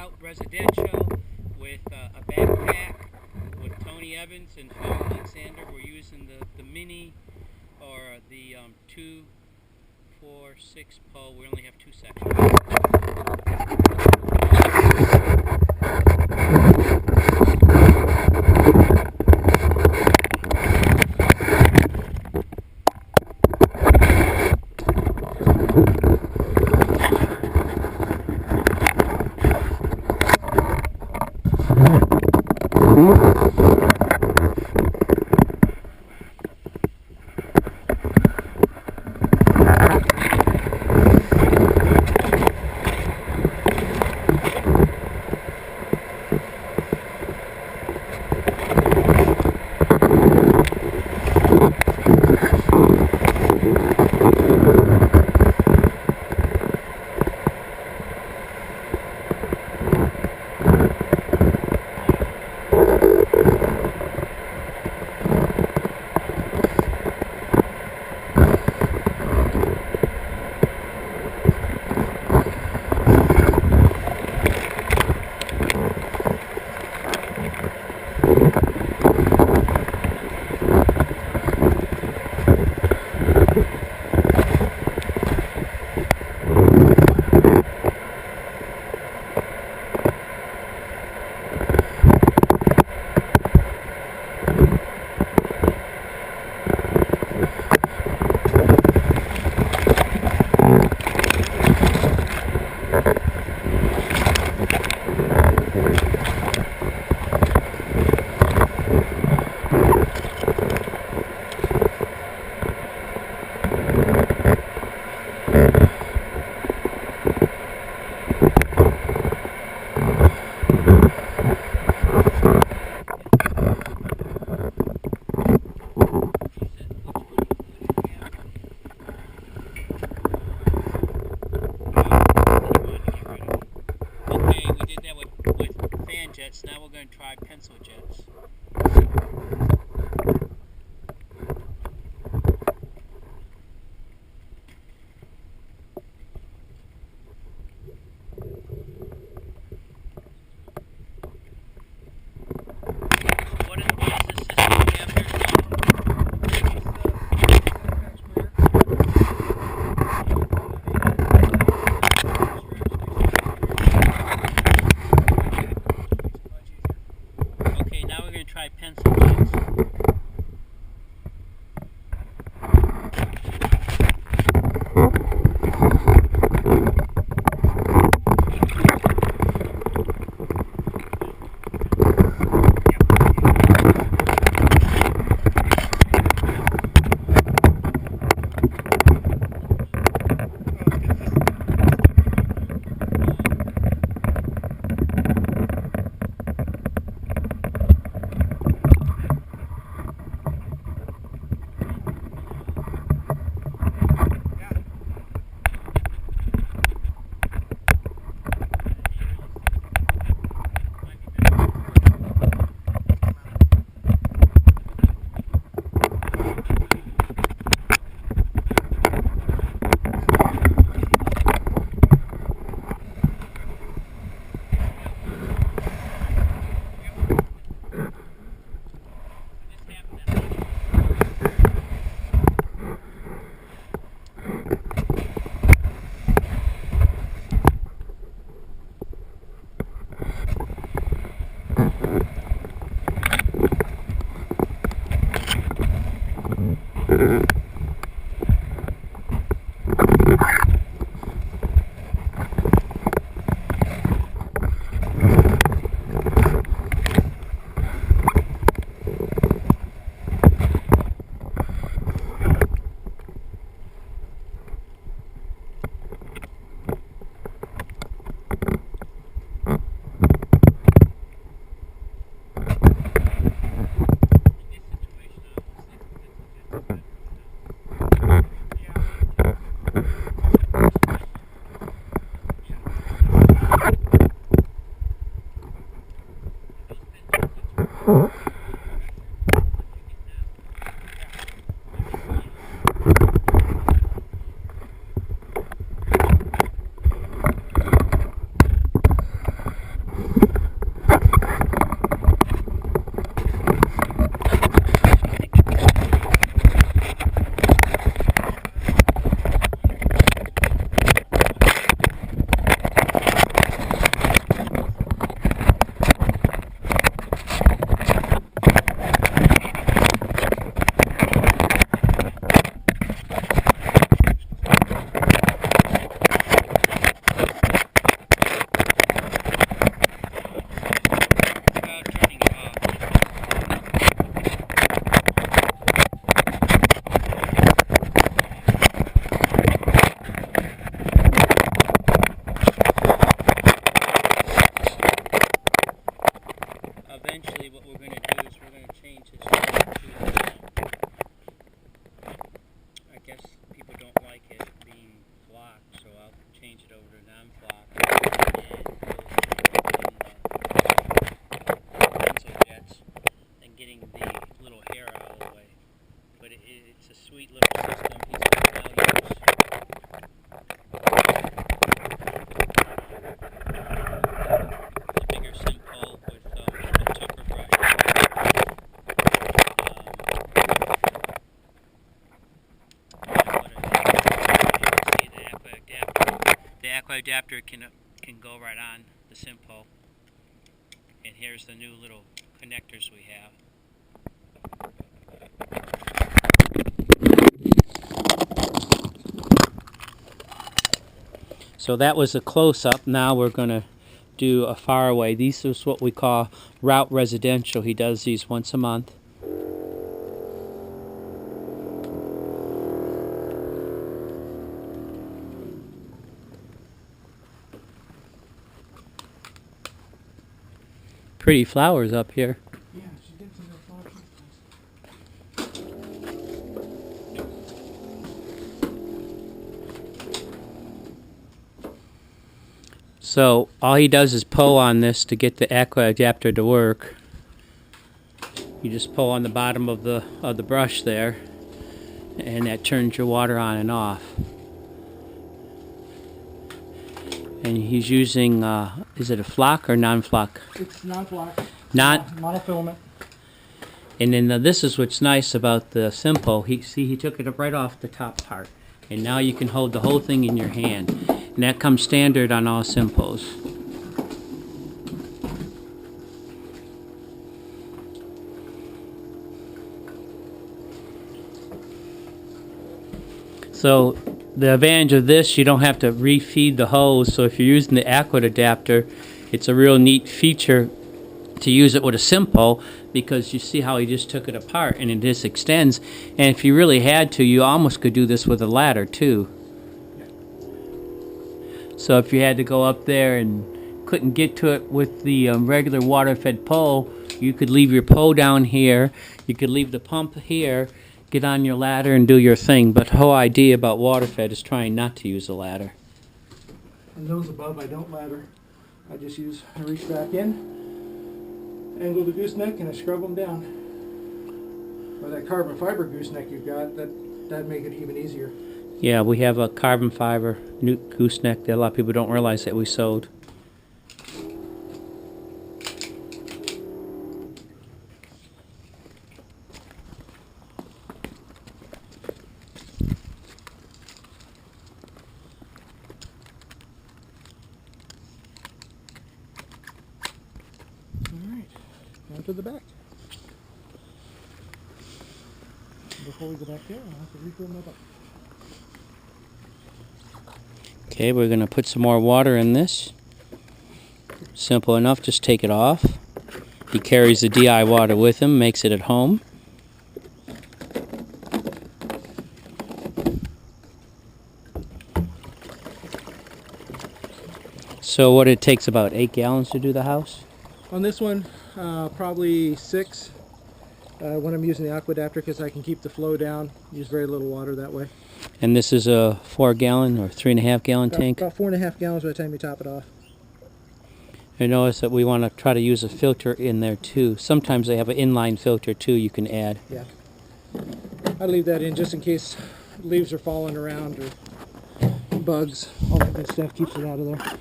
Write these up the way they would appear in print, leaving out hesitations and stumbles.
out residential with a backpack with Tony Evans and Phil Alexander. We're using the mini or the 2, 4, 6 pole. We only have 2 sections. Now we're going to try pencil jets. What is the system we have here? Okay, now we're going to try pencil jets. aqua adapter can go right on the SimPole. And here's the new little connectors we have. So that was a close-up. Now we're going to do a far away. These is what we call route residential. He does these once a month. Pretty flowers up here. Yeah, she did some flowers. So all he does is pull on this to get the aqua adapter to work. You just pull on the bottom of the brush there, and that turns your water on and off. And he's using, is it a flock or non-flock? It's non-flock. Monofilament. And then this is what's nice about the SimPole. He took it up right off the top part. And now you can hold the whole thing in your hand. And that comes standard on all SimPoles. So the advantage of this, you don't have to refeed the hose. So if you're using the aqua adapter, it's a real neat feature to use it with a SimPole, because you see how he just took it apart and it just extends. And if you really had to, you almost could do this with a ladder too. So if you had to go up there and couldn't get to it with the regular water-fed pole, you could leave your pole down here, you could leave the pump here, get on your ladder and do your thing. But the whole idea about water-fed is trying not to use a ladder. And those above I don't ladder. I just reach back in, angle the gooseneck, and I scrub them down. Or that carbon fiber gooseneck you've got, that'd make it even easier. Yeah, we have a carbon fiber new gooseneck that a lot of people don't realize that we sewed. Alright, down to the back. Before we go back there, I'll have to refill my bucket. Okay, we're going to put some more water in this. Simple enough, just take it off. He carries the DI water with him, makes it at home. So what, it takes about 8 gallons to do the house? On this one, probably 6 when I'm using the aqua adapter, because I can keep the flow down, use very little water that way. And this is a 4-gallon or 3.5-gallon tank? About 4.5 gallons by the time you top it off. I notice that we want to try to use a filter in there too. Sometimes they have an inline filter too you can add. Yeah. I leave that in just in case leaves are falling around or bugs. All that good stuff keeps it out of there.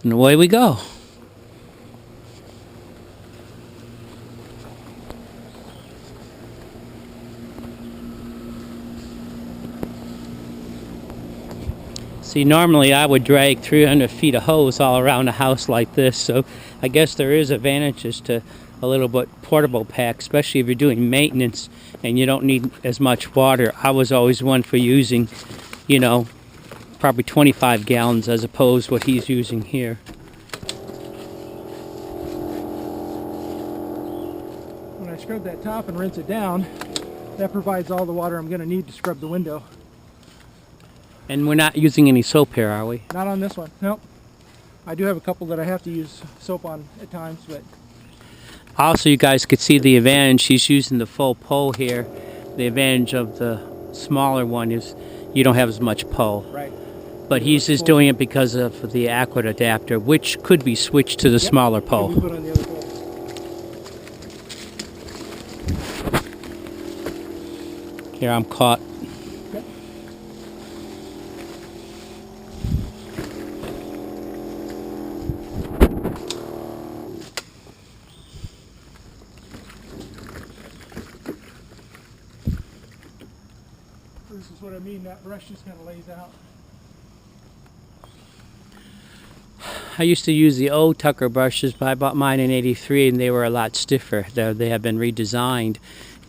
And away we go. See, normally I would drag 300 feet of hose all around a house like this, so I guess there is advantages to a little bit portable pack, especially if you're doing maintenance and you don't need as much water. I was always one for using, you know, probably 25 gallons as opposed to what he's using here. When I scrub that top and rinse it down, that provides all the water I'm going to need to scrub the window. And we're not using any soap here, are we? Not on this one, nope. I do have a couple that I have to use soap on at times, but... Also, you guys could see the advantage. He's using the full pole here. The advantage of the smaller one is you don't have as much pole. Right. But he's just doing it because of the aqua adapter, which could be switched to the smaller pole. We put on the other pole. Here, I'm caught. Okay. This is what I mean, that brush just kind of lays out. I used to use the old Tucker brushes, but I bought mine in '83 and they were a lot stiffer. They have been redesigned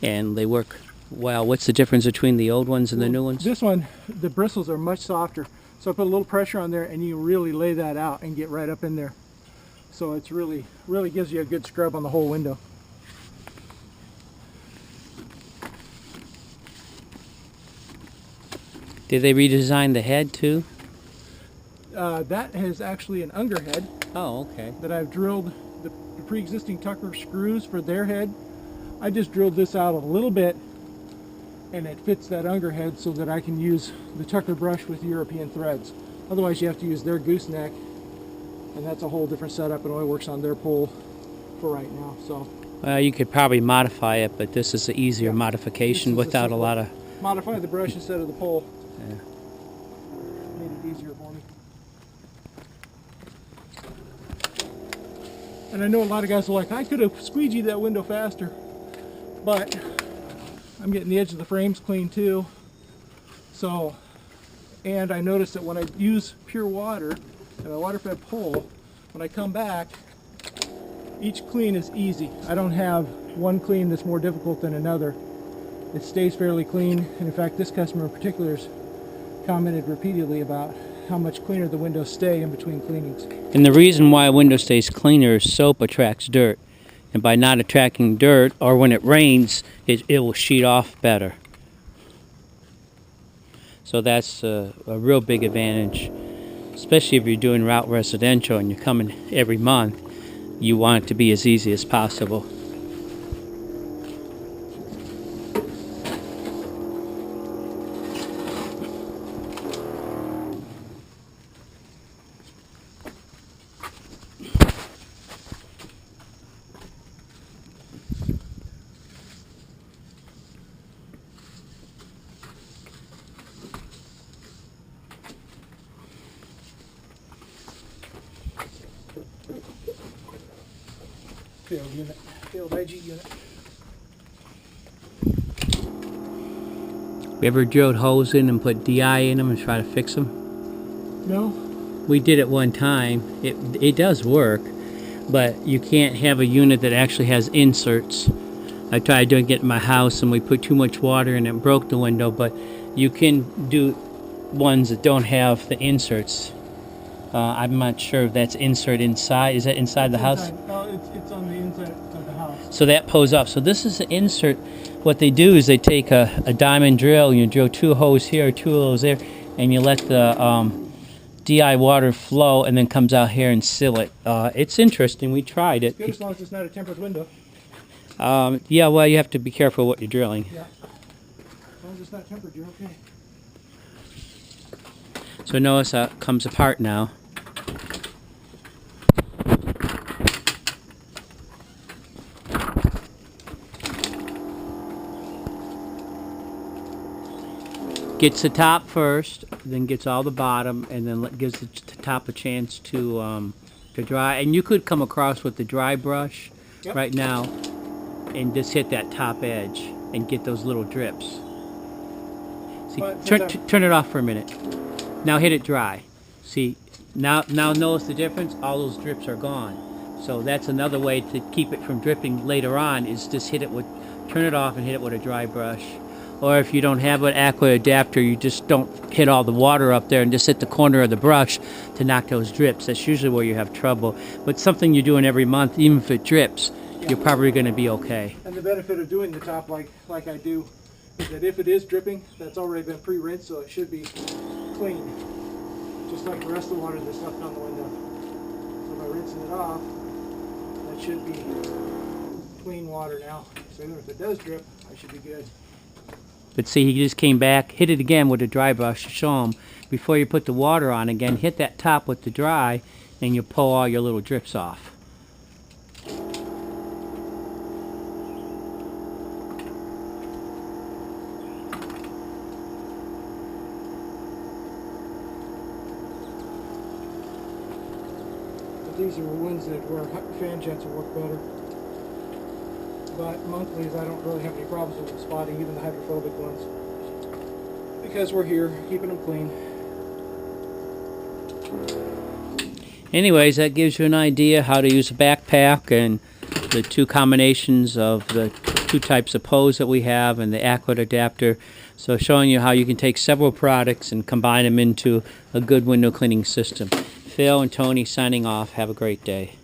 and they work well. What's the difference between the old ones and the new ones? This one, the bristles are much softer. So I put a little pressure on there and you really lay that out and get right up in there. So it's really gives you a good scrub on the whole window. Did they redesign the head too? That is actually an Unger head. Oh, okay. That I've drilled the pre-existing Tucker screws for their head. I just drilled this out a little bit and it fits that Unger head so that I can use the Tucker brush with European threads. Otherwise you have to use their gooseneck, and that's a whole different setup. It only works on their pole for right now. So Well, you could probably modify it, but this is an easier modification without a lot of... Modify the brush instead of the pole. Yeah. Made it easier for me. And I know a lot of guys are like, I could have squeegeed that window faster, but I'm getting the edge of the frames clean too. So, and I noticed that when I use pure water and a water-fed pole, when I come back, each clean is easy. I don't have one clean that's more difficult than another. It stays fairly clean, and in fact this customer in particular has commented repeatedly about how much cleaner the windows stay in between cleanings. And the reason why a window stays cleaner is soap attracts dirt. And by not attracting dirt, or when it rains, it will sheet off better. So that's a real big advantage. Especially if you're doing route residential and you're coming every month, you want it to be as easy as possible. Failed IG unit. You ever drilled holes in and put DI in them and try to fix them? No? We did it one time. It does work, but you can't have a unit that actually has inserts. I tried doing it in my house and we put too much water and it broke the window, but you can do ones that don't have the inserts. I'm not sure if that's insert inside. Is that inside the house? It's on the inside of the house. So that pulls up. So this is the insert. What they do is they take a diamond drill, you drill 2 holes here, 2 holes there, and you let the DI water flow and then comes out here and seal it. It's interesting. We tried it. Good as long as it's not a tempered window. Yeah, well, you have to be careful what you're drilling. Yeah. As long as it's not tempered, you're okay. So notice how it comes apart now. Gets the top first, then gets all the bottom, and then gives the top a chance to dry. And you could come across with the dry brush right now and just hit that top edge and get those little drips. See, turn it off for a minute. Now hit it dry. See, now notice the difference? All those drips are gone. So that's another way to keep it from dripping later on, is just turn it off and hit it with a dry brush. Or if you don't have an aqua adapter, you just don't hit all the water up there and just hit the corner of the brush to knock those drips. That's usually where you have trouble. But something you're doing every month, even if it drips, you're probably going to be okay. And the benefit of doing the top like I do is that if it is dripping, that's already been pre-rinsed, so it should be clean. Just like the rest of the water that's left on the window. So by rinsing it off, that should be clean water now. So even if it does drip, I should be good. But see, he just came back, hit it again with a dry brush to show him. Before you put the water on again, hit that top with the dry, and you pull all your little drips off. But these are ones that where fan jets will work better. But monthlies, I don't really have any problems with them spotting, even the hydrophobic ones. because we're here keeping them clean. Anyways, that gives you an idea how to use a backpack and the two combinations of the two types of pose that we have and the Aqua adapter. So showing you how you can take several products and combine them into a good window cleaning system. Phil and Tony signing off. Have a great day.